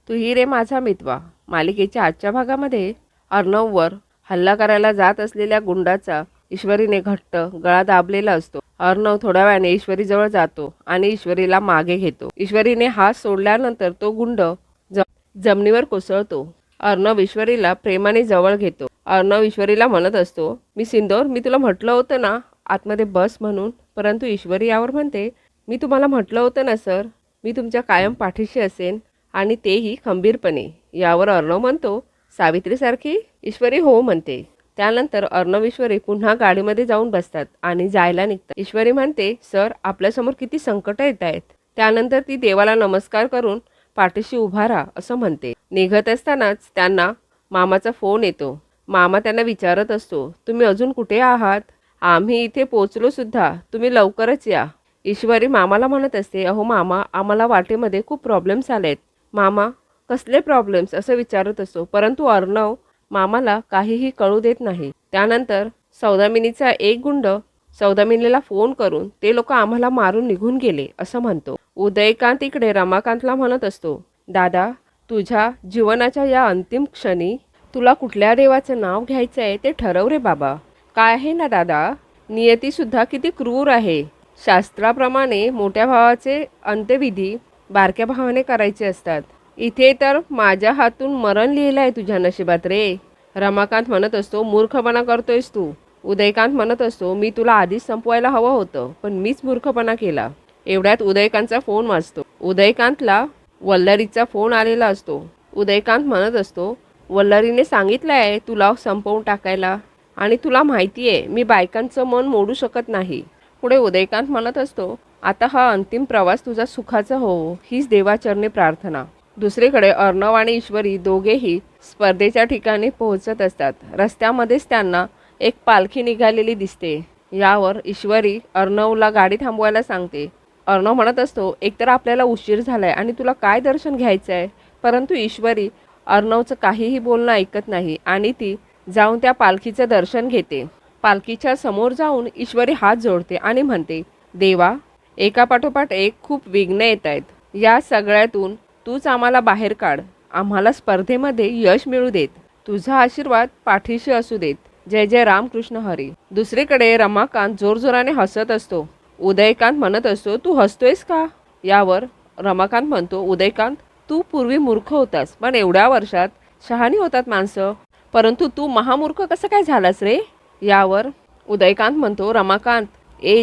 तू ही रे माझा मितवा मालिकेच्या आजच्या भागामध्ये अर्णववर हल्ला करायला जात असलेल्या गुंडाचा ईश्वरीने घट्ट गळा दाबलेला असतो। अर्णव थोड्या वेळाने ईश्वरीजवळ जातो आणि ईश्वरीला मागे घेतो। ईश्वरीने हात सोडल्यानंतर तो गुंड जमिनीवर कोसळतो। अर्णव ईश्वरीला प्रेमाने जवळ घेतो। अर्णव ईश्वरीला म्हणत असतो, मी सिंदूर, मी तुला म्हटलं होतं ना आतमध्ये बस म्हणून। परंतु ईश्वरी यावर म्हणते, मी तुम्हाला म्हटलं होतं ना सर, मी तुमच्या कायम पाठीशी असेन आणि तेही खंबीरपणे। यावर अर्णव म्हणतो, सावित्रीसारखी? ईश्वरी हो म्हणते। त्यानंतर अर्णव ईश्वरी पुन्हा गाडीमध्ये जाऊन बसतात आणि जायला निघतात। ईश्वरी म्हणते, सर आपल्यासमोर किती संकट येत आहेत। त्यानंतर ती देवाला नमस्कार करून पाठीशी उभा राहा असं म्हणते। निघत असतानाच त्यांना मामाचा फोन येतो। मामा त्यांना विचारत असतो, तुम्ही अजून कुठे आहात? आम्ही इथे पोचलो सुद्धा, तुम्ही लवकरच या। ईश्वरी मामाला म्हणत असते, अहो मामा, आम्हाला वाटेमध्ये खूप प्रॉब्लेम्स आलेत। मामा, कसले प्रॉब्लेम्स असं विचारत असतो, परंतु अर्णव मामाला काहीही कळू देत नाही। त्यानंतर सौदामिनीचा एक गुंड सौदामिनीला फोन करून ते लोक आम्हाला मारून निघून गेले असं म्हणतो। उदयकांत इकडे रमाकांतला म्हणत असतो, दादा, तुझ्या जीवनाच्या या अंतिम क्षणी तुला कुठल्या देवाचं नाव घ्यायचं आहे ते ठरव रे बाबा। काय आहे ना दादा, नियती सुद्धा किती क्रूर आहे। शास्त्राप्रमाणे मोठ्या भावाचे अंत्यविधी बारक्या भावाने करायचे असतात। इथे तर माझ्या हातून मरण लिहिलं आहे तुझ्या नशिबात रे। रमाकांत म्हणत असतो, मूर्खपणा करतोयस तू। उदयकांत म्हणत असतो, मी तुला आधीच संपवायला हवं होतं, पण मीच मूर्खपणा केला। एवढ्यात उदयकांतचा फोन वाजतो। उदयकांतला वल्लरीचा फोन आलेला असतो। उदयकांत म्हणत असतो, वल्लरीने सांगितलं आहे तुला संपवून टाकायला आणि तुला माहिती आहे मी बायकांचं मन मोडू शकत नाही। पुढे उदयकांत म्हणत असतो, आता हा अंतिम प्रवास तुझा सुखाचा हो, हीच देवाचरणी प्रार्थना। दुसरीकडे अर्णव आणि ईश्वरी दोघेही स्पर्धेच्या ठिकाणी पोहोचत असतात। रस्त्यामध्येच त्यांना एक पालखी निघालेली दिसते। यावर ईश्वरी अर्णवला गाडी थांबवायला सांगते। अर्णव म्हणत असतो, एकतर आपल्याला उशीर झालाय आणि तुला काय दर्शन घ्यायचं आहे। परंतु ईश्वरी अर्णवचं काहीही बोलणं ऐकत नाही आणि ती जाऊन त्या पालखीचं दर्शन घेते। पालखीच्या समोर जाऊन ईश्वरी हात जोडते आणि म्हणते, देवा, एकापाठोपाठ एक खूप विघ्न येत आहेत। या सगळ्यातून तूच आम्हाला बाहेर काढ, आम्हाला स्पर्धेमध्ये यश मिळू देत, तुझा आशीर्वाद पाठीशी असू देत। जय जय रामकृष्ण हरी। दुसरीकडे रमाकांत जोरजोराने हसत असतो। उदयकांत म्हणत असतो, तू हसतोयस का? यावर रमाकांत म्हणतो, उदयकांत, तू पूर्वी मूर्ख होतास, पण एवढ्या वर्षात शहाणी होतात माणसं, परंतु तू महामूर्ख कसं काय झालास रे? यावर उदयकांत म्हणतो, रमाकांत,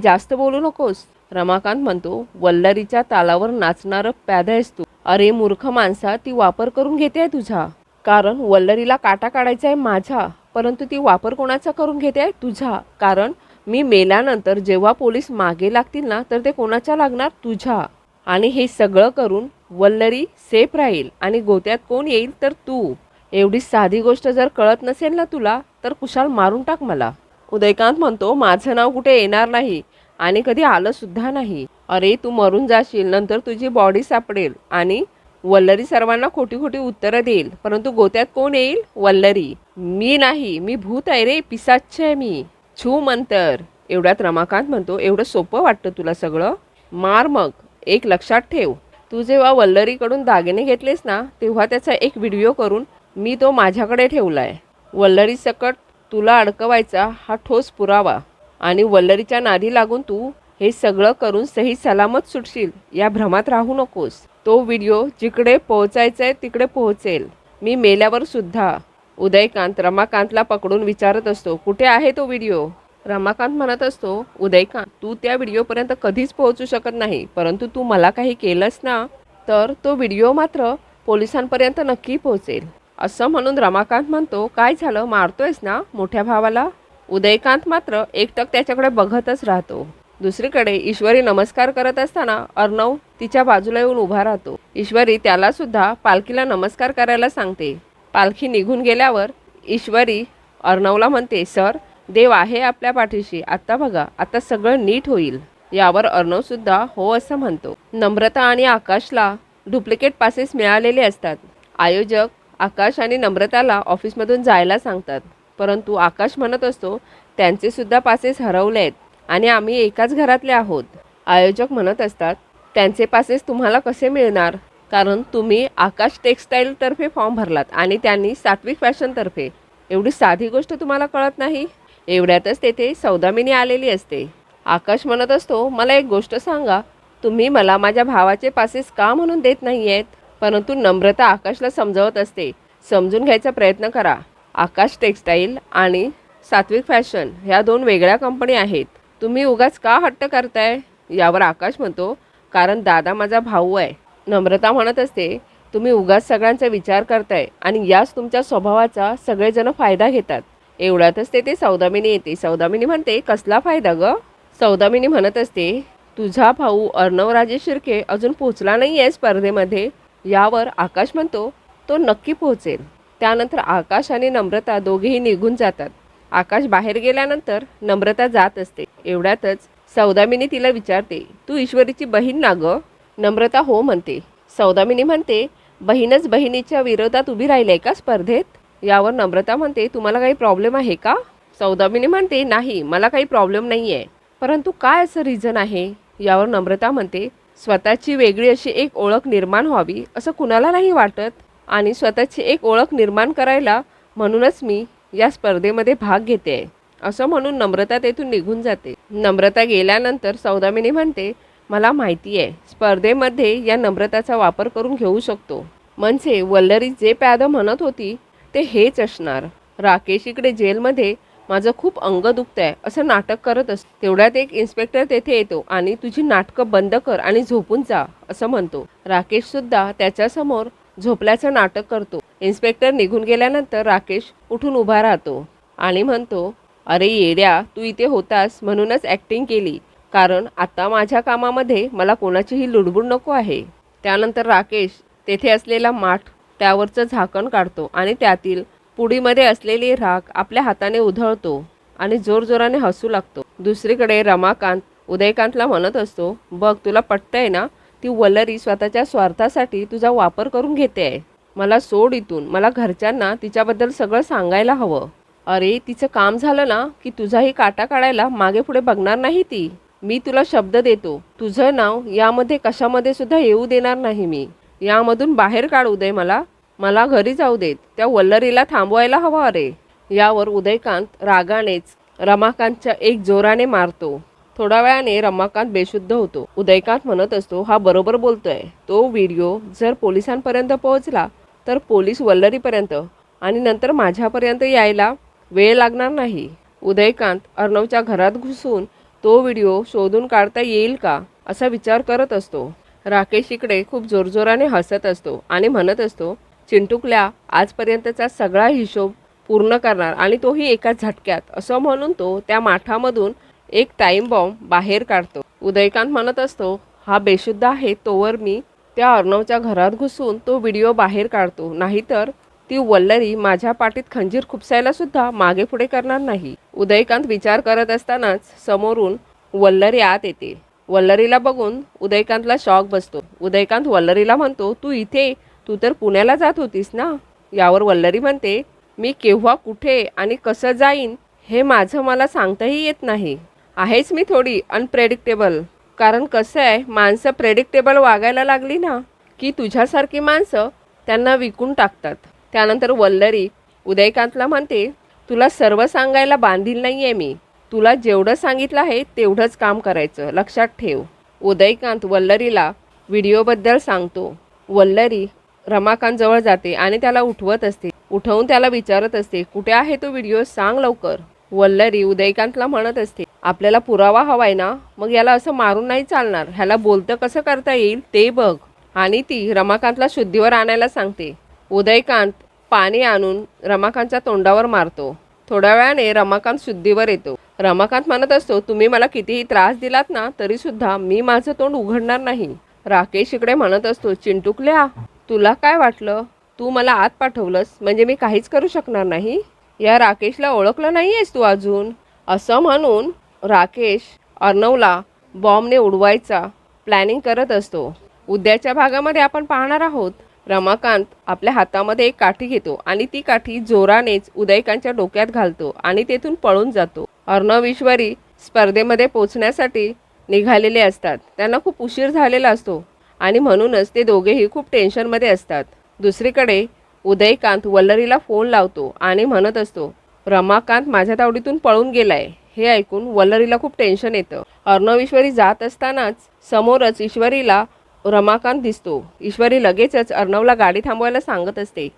जास्त बोलू नकोस। रमाकांत म्हणतो, वल्लरीच्या तालावर नाचणारं प्याद आहेस तू। अरे मूर्ख माणसा, ती वापर करून घेते आहे तुझा, कारण वल्लरीला काटा काढायचा आहे माझा, परंतु ती वापर कोणाचा करून घेते आहे तुझा, कारण मी मेल्यानंतर जेव्हा पोलीस मागे लागतील ना, तर ते कोणाच्या लागणार? तुझ्या। आणि हे सगळं करून वल्लरी सेफ राहील आणि गोत्यात कोण येईल तर तू। एवढी साधी गोष्ट जर कळत नसेल ना तुला, तर कुशाल मारून टाक मला। उदयकांत म्हणतो, माझं नाव कुठे येणार नाही आणि कधी आलं सुद्धा नाही। अरे तू मरून जाशील, नंतर तुझी बॉडी सापडेल आणि वल्लरी सर्वांना खोटी खोटी उत्तरं देईल, परंतु गोत्यात कोण येईल? वल्लरी। मी नाही, मी भूत आहे रे, पिशाच्च आहे मी, छू मंतर। एवढ्यात रमाकांत म्हणतो, एवढं सोपं वाटतं तुला सगळं? मार मग। एक लक्षात ठेव, तू जेव्हा वल्लरीकडून दागिने घेतलेस ना, तेव्हा त्याचा एक व्हिडिओ करून मी तो माझ्याकडे ठेवलाय। वल्लरी सकट तुला अडकवायचा हा ठोस पुरावा, आणि वल्लरीच्या नादी लागून तू हे सगळं करून सही सलामत सुटशील या भ्रमात राहू नकोस। तो व्हिडिओ जिकडे पोहोचायचा तिकडे पोहोचेल, मी मेल्यावर सुद्धा। उदयकांत रमाकांतला पकडून विचारत असतो, कुठे आहे तो व्हिडिओ? रमाकांत म्हणत असतो, उदयकांत, तू त्या व्हिडिओपर्यंत कधीच पोहोचू शकत नाही, परंतु तू मला काही केलंस ना, तर तो व्हिडिओ मात्र पोलिसांपर्यंत नक्की पोहोचेल। असं म्हणून रमाकांत म्हणतो, काय झालं, मारतोयस ना मोठ्या भावाला? उदयकांत मात्र एकटक त्याच्याकडे बघतच राहतो। दुसरीकडे ईश्वरी नमस्कार करत असताना अर्णव तिच्या बाजूला येऊन उभा राहतो। ईश्वरी त्याला सुद्धा पालखीला नमस्कार करायला सांगते। पालखी निघून गेल्यावर ईश्वरी अर्णवला म्हणते, सर, देव आहे आपल्या पाठीशी, आता बघा, आता सगळं नीट होईल। यावर अर्णव सुद्धा हो असं म्हणतो। नम्रता आणि आकाशला डुप्लिकेट पासेस मिळालेले असतात। आयोजक आकाश आणि नम्रताला ऑफिसमधून जायला सांगतात, परंतु आकाश म्हणत असतो, त्यांचे सुद्धा पासेस हरवले आहेत आणि आम्ही एकाच घरातले आहोत। आयोजक म्हणत असतात, त्यांचे पासेस तुम्हाला कसे मिळणार? कारण तुम्ही आकाश टेक्सटाईलतर्फे फॉर्म भरलात आणि त्यांनी सात्विक फॅशनतर्फे. एवढी साधी गोष्ट तुम्हाला कळत नाही. एवढ्यातच तेथे सौदामिनी आलेली असते. आकाश म्हणत असतो, मला एक गोष्ट सांगा, तुम्ही मला माझ्या भावाचे पासेस का म्हणून देत नाही आहेत? परंतु नम्रता आकाशला समजावत असते, समजून घ्यायचा प्रयत्न करा. आकाश टेक्सटाईल आणि सात्विक फॅशन ह्या दोन वेगळ्या कंपनी आहेत. तुम्ही उगाच का हट्ट करताय? यावर आकाश म्हणतो, कारण दादा माझा भाऊ आहे. नम्रता म्हणत असते, तुम्ही उगाच सगळ्यांचा विचार करताय आणि याच तुमच्या स्वभावाचा सगळेजण फायदा घेतात. एवढ्यातच ते सौदामिनी येते. सौदामिनी म्हणते, कसला फायदा ग? सौदामिनी म्हणत असते, तुझा भाऊ अर्णवराजे शिर्के अजून पोचला नाही आहे स्पर्धेमध्ये. यावर आकाश म्हणतो, तो नक्की पोहोचेल. त्यानंतर आकाश आणि नम्रता दोघेही निघून जातात. आकाश बाहेर गेल्यानंतर नम्रता जात असते. एवढ्यातच सौदामिनी तिला विचारते, तू ईश्वरीची बहीण ना ग? नम्रता हो म्हणते. सौदामिनी म्हणते, बहीणच बहिणीच्या विरोधात उभी राहिली आहे का स्पर्धेत? यावर नम्रता म्हणते, तुम्हाला काही प्रॉब्लेम आहे का? सौदामिनी म्हणते, नाही, मला काही प्रॉब्लेम नाही आहे. परंतु काय असं रिझन आहे? यावर नम्रता म्हणते, स्वतःची वेगळी अशी एक ओळख निर्माण व्हावी असं कुणाला नाही वाटत, आणि स्वतःची एक ओळख निर्माण करायला म्हणूनच मी या स्पर्धेमध्ये भाग घेते आहे. असं म्हणून नम्रता तेथून निघून जाते. नम्रता गेल्यानंतर सौदामिनी म्हणते, मला माहिती आहे स्पर्धेमध्ये या नम्रताचा वापर करून घेऊ शकतो. म्हणजे वल्लरी जे प्याद म्हणत होती ते हेच असणार. राकेश इकडे जेलमध्ये माझं खूप अंग दुखत आहे असं नाटक करत असतो. तेवढ्यात एक इन्स्पेक्टर तेथे येतो आणि तुझी नाटकं बंद कर आणि झोपून जा असं म्हणतो. राकेश सुद्धा त्याच्यासमोर झोपल्याचं नाटक करतो. इन्स्पेक्टर निघून गेल्यानंतर राकेश उठून उभा राहतो आणि म्हणतो, अरे येड्या, तू इथे होतास म्हणूनच ॲक्टिंग केली, कारण आता माझ्या कामामध्ये मला कोणाचीही लुडबुड नको आहे. त्यानंतर राकेश तेथे असलेला माठ त्यावरचं झाकण काढतो आणि त्यातील पुडीमध्ये असलेली राख आपल्या हाताने उधळतो आणि जोरजोराने हसू लागतो. दुसरीकडे रमाकांत उदयकांतला म्हणत असतो, बघ तुला पटतंय ना, ती वल्लरी स्वतःच्या स्वार्थासाठी तुझा वापर करून घेते आहे. मला सोड इथून, मला घरच्यांना तिच्याबद्दल सगळं सांगायला हवं. अरे तिचं काम झालं ना की तुझाही काटा काढायला मागे पुढे बघणार नाही ती. मी तुला शब्द देतो, तुझं नाव यामध्ये कशामध्ये सुद्धा येऊ देणार नाही मी. यामधून बाहेर काढू दे मला घरी जाऊ देत. त्या वल्लरीला थांबवायला हवं. अरे. यावर उदयकांत रागानेच रमाकांतच्या एक जोराने मारतो. थोड्या वेळाने रमाकांत बेशुद्ध होतो. उदयकांत म्हणत असतो, हा बरोबर बोलतोय. तो व्हिडिओ जर पोलिसांपर्यंत पोहोचला तर पोलीस वल्लरीपर्यंत आणि नंतर माझ्यापर्यंत यायला वेळ लागणार नाही. उदयकांत अर्णवच्या घरात घुसून तो व्हिडिओ शोधून काढता येईल का असा विचार करत असतो. राकेश इकडे खूप जोरजोराने हसत असतो आणि म्हणत असतो, चिंटुकल्या आजपर्यंतचा सगळा हिशोब पूर्ण करणार आणि तोही एका झटक्यात. असं म्हणून तो त्या माठामधून एक टाईम बॉम्ब बाहेर काढतो. उदयकांत म्हणत असतो, हा बेशुद्ध आहे तोवर मी त्या अर्णवच्या घरात घुसून तो व्हिडिओ बाहेर काढतो, नाहीतर ती वल्लरी माझ्या पाठीत खंजीर खुपसायला सुद्धा मागे पुढे करणार नाही. उदयकांत विचार करत असतानाच समोरून वल्लरी आत येते. वल्लरीला बघून उदयकांतला शॉक बसतो. उदयकांत वल्लरीला म्हणतो, तू इथे, तू तर पुण्याला जात होतीस ना? यावर वल्लरी म्हणते, मी केव्हा कुठे आणि कसं जाईन हे माझं मला सांगताही येत नाही. आहेच मी थोडी अनप्रेडिक्टेबल. कारण कसं आहे, माणसं प्रेडिक्टेबल वागायला लागली ना की तुझ्यासारखी माणसं त्यांना विकून टाकतात. त्यानंतर वल्लरी उदयकांतला म्हणते, तुला सर्व सांगायला बांधील नाही आहे मी. तुला जेवढं सांगितलं आहे तेवढंच काम करायचं, लक्षात ठेव. उदयकांत वल्लरीला व्हिडिओबद्दल सांगतो. वल्लरी रमाकांतजवळ जाते आणि त्याला उठवत असते. उठवून त्याला विचारत असते, कुठे आहे तो व्हिडिओ, सांग लवकर. वल्लरी उदयकांतला म्हणत असते, आपल्याला पुरावा हवाय ना, मग याला असं मारून नाही चालणार, ह्याला बोलतं कसं करता येईल ते बघ. आणि ती रमाकांतला शुद्धीवर आणायला सांगते. उदयकांत पाणी आणून रमाकांतच्या तोंडावर मारतो. थोड्या वेळाने रमाकांत शुद्धीवर येतो. रमाकांत म्हणत असतो, तुम्ही मला कितीही त्रास दिलात ना तरीसुद्धा मी माझं तोंड उघडणार नाही. राकेश इकडे म्हणत असतो, चिंटुकल्या, तुला काय वाटलं, तू मला आत पाठवलंस म्हणजे मी काहीच करू शकणार नाही? या राकेशला ओळखलं नाही आहेस तू अजून? असं म्हणून राकेश अर्णवला बॉम्बने उडवायचा प्लॅनिंग करत असतो. उद्याच्या भागामध्ये आपण पाहणार आहोत. रमाकांत आपल्या हातामध्ये एक काठी घेतो आणि ती काठी जोरानेच उदयकांतच्या डोक्यात घालतो आणि तेथून पळून जातो. अर्णव ईश्वरी स्पर्धेमध्ये पोचण्यासाठी निघालेले असतात. त्यांना खूप उशीर झालेला असतो आणि म्हणूनच ते दोघेही खूप टेन्शनमध्ये असतात. दुसरीकडे उदयकांत वल्लरीला फोन लावतो आणि म्हणत असतो, रमाकांत माझ्या तावडीतून पळून गेलाय. हे ऐकून वल्लरीला खूप टेन्शन येतं. अर्णव ईश्वरी जात असतानाच समोरच ईश्वरीला रमाकांत दिसतो. ईश्वरी लगेचच अर्णवला गाडी थांबवायला सांगत असते